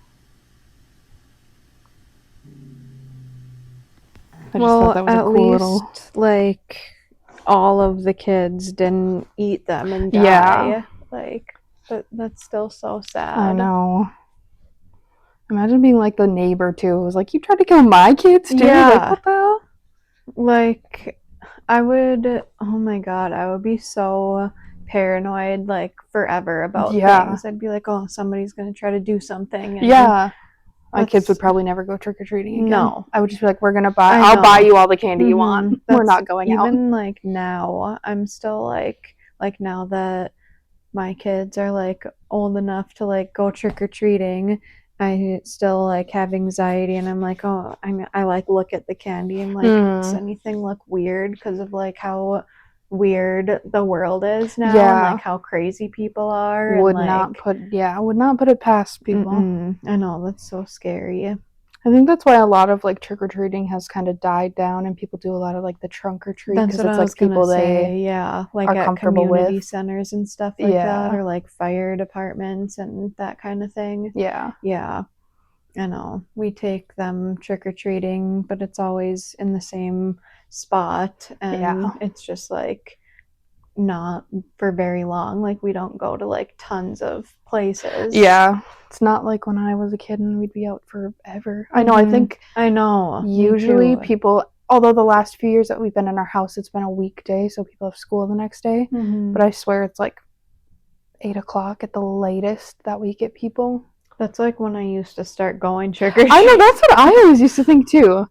S1: I just thought that was a cool little...
S2: like, all of the kids didn't eat them and die.
S1: Yeah.
S2: Like, but that's still so sad.
S1: I know. Imagine being like the neighbor too. It was like, you tried to kill my kids too?
S2: Yeah.
S1: Like, what the hell?
S2: Like, I would, oh my god, I would be so paranoid, like, forever about things. I'd be like, oh, somebody's gonna try to do something. And
S1: my kids would probably never go trick-or-treating again.
S2: No.
S1: I would just be like, I'll buy you all the candy you want. We're not going out.
S2: Even, like, now, I'm still, like, now that my kids are, like, old enough to, like, go trick-or-treating, I still, like, have anxiety, and I'm like, oh, I like, look at the candy, and, like, does anything look weird because of, like, how weird the world is now, and, like, how crazy people are.
S1: Would
S2: and,
S1: like, would not put it past people.
S2: I know, that's so scary.
S1: I think that's why a lot of, like, trick-or-treating has kind of died down, and people do a lot of, like, the trunk-or-treat, because it's, like, people they
S2: like
S1: are
S2: at
S1: comfortable
S2: community
S1: with.
S2: centers and stuff like that, or, like, fire departments and that kind of thing.
S1: Yeah.
S2: I know. We take them trick-or-treating, but it's always in the same spot, and it's just, like, not for very long. Like, we don't go to, like, tons of places.
S1: Yeah. It's not like when I was a kid and we'd be out forever. I know. Usually people, although the last few years that we've been in our house, it's been a weekday, so people have school the next day. But I swear it's like 8 o'clock at the latest that we get people.
S2: That's like when I used to start going trick-or-treating.
S1: I know, that's what I always used to think too.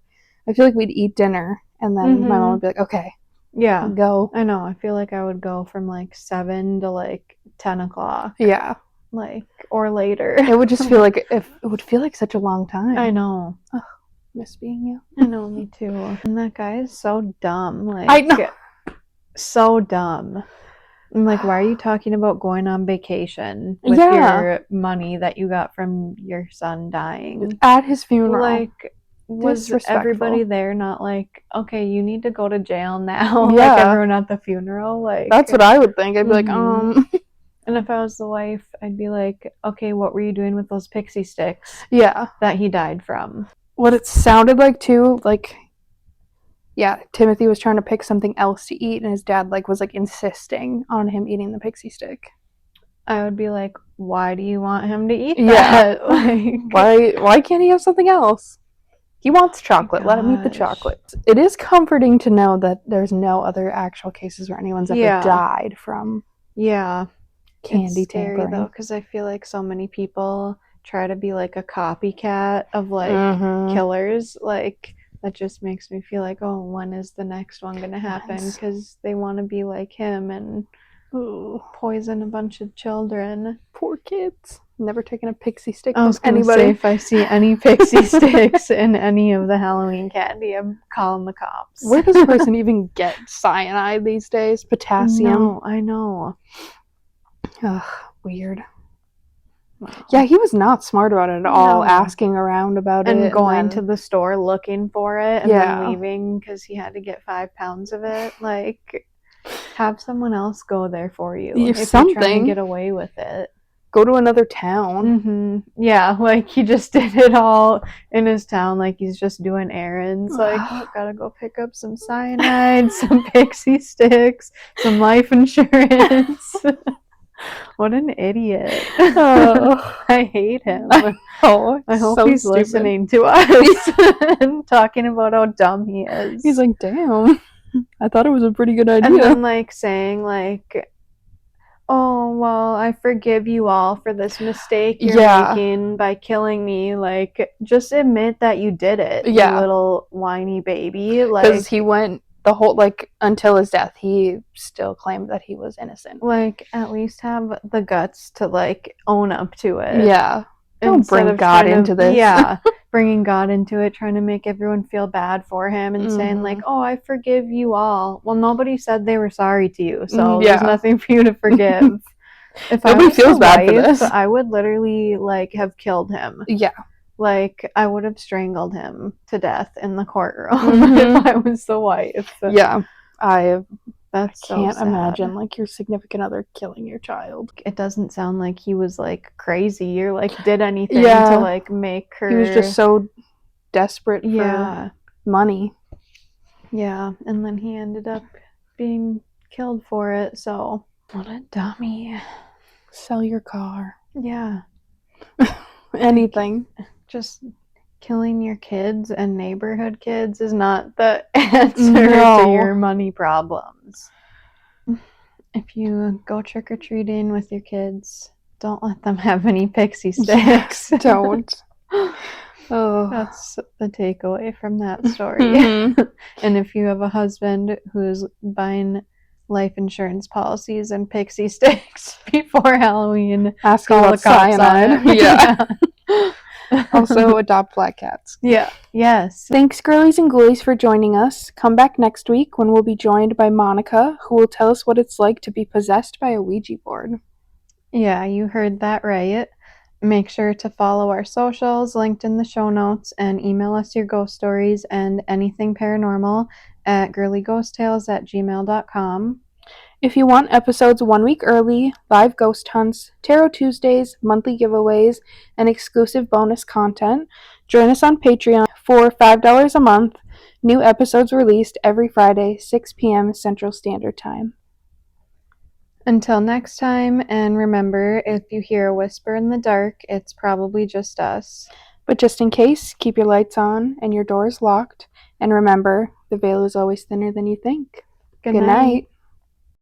S1: I feel like we'd eat dinner and then my mom would be like, okay, go.
S2: I know. I feel like I would go from like 7 to like 10 o'clock.
S1: Yeah.
S2: Like, or later.
S1: It would just feel like, it would feel like such a long time.
S2: I know.
S1: Ugh, miss being you.
S2: I know, me too. And that guy is so dumb. Like,
S1: I know.
S2: So dumb. I'm like, why are you talking about going on vacation with your money that you got from your son dying?
S1: At his funeral.
S2: Like, was everybody there not like, okay, you need to go to jail now?
S1: Yeah.
S2: Like, everyone at the funeral? Like,
S1: that's what I would think. I'd be like,
S2: And if I was the wife, I'd be like, okay, what were you doing with those pixie sticks?
S1: Yeah.
S2: That he died from?
S1: What it sounded like, too, like, Yeah, Timothy was trying to pick something else to eat, and his dad was insisting on him eating the pixie stick.
S2: I would be like, why do you want him to eat
S1: Yeah.
S2: that?
S1: Why can't he have something else? He wants chocolate. Let him eat the chocolate. It is comforting to know that there's no other actual cases where anyone's ever died from candy
S2: it's scary,
S1: tampering.
S2: though, because I feel like so many people try to be a copycat of killers. That just makes me feel like, oh, when is the next one gonna happen? Because they want to be like him and poison a bunch of children.
S1: Poor kids. Never taken a pixie stick
S2: I was
S1: from
S2: gonna say, if I see any pixie sticks in any of the Halloween candy, I'm calling the cops.
S1: Where does a person even get cyanide these days? Potassium?
S2: No, I know.
S1: Ugh, weird. Wow. Yeah, he was not smart about it at all, asking around about it.
S2: And going to the store looking for it and then leaving because he had to get 5 pounds of it. Have someone else go there for you if you're trying to get away with it.
S1: Go to another town.
S2: Mm-hmm. Yeah, he just did it all in his town, he's just doing errands. Gotta go pick up some cyanide, some pixie sticks, some life insurance. What an idiot. I hate him. I hope he's listening to us and talking about how dumb he is.
S1: He's like, damn, I thought it was a pretty good idea.
S2: And then saying oh, well, I forgive you all for this mistake you're making by killing me. Just admit that you did it, you little whiny baby.
S1: Because he went the whole, until his death, he still claimed that he was innocent.
S2: At least have the guts to, own up to it.
S1: Yeah. Don't bring God into this.
S2: Yeah. Bringing God into it, trying to make everyone feel bad for him and saying oh, I forgive you all. Well, nobody said they were sorry to you, so there's nothing for you to forgive. If nobody feels bad for this, I would literally have killed him.
S1: Yeah.
S2: I would have strangled him to death in the courtroom if I was the wife.
S1: Yeah.
S2: That's so
S1: can't
S2: sad.
S1: Imagine your significant other killing your child.
S2: It doesn't sound like he was crazy or did anything to make her.
S1: He was just so desperate for money.
S2: Yeah, and then he ended up being killed for it. So what a dummy.
S1: Sell your car.
S2: Yeah.
S1: Anything.
S2: Just killing your kids and neighborhood kids is not the answer to your money problems. If you go trick-or-treating with your kids, don't let them have any pixie sticks.
S1: Don't.
S2: Oh, that's the takeaway from that story. And if you have a husband who's buying life insurance policies and pixie sticks before Halloween,
S1: ask all the cyanide. Yeah. Also, adopt black cats.
S2: Yeah. Yes.
S1: Thanks, girlies and ghoulies, for joining us. Come back next week when we'll be joined by Monica, who will tell us what it's like to be possessed by a Ouija board.
S2: Yeah, you heard that right. Make sure to follow our socials linked in the show notes and email us your ghost stories and anything paranormal at girlyghosttales@gmail.com.
S1: If you want episodes 1 week early, live ghost hunts, Tarot Tuesdays, monthly giveaways, and exclusive bonus content, join us on Patreon for $5 a month. New episodes released every Friday, 6 p.m. Central Standard Time.
S2: Until next time, and remember, if you hear a whisper in the dark, it's probably just us.
S1: But just in case, keep your lights on and your doors locked. And remember, the veil is always thinner than you think.
S2: Good night.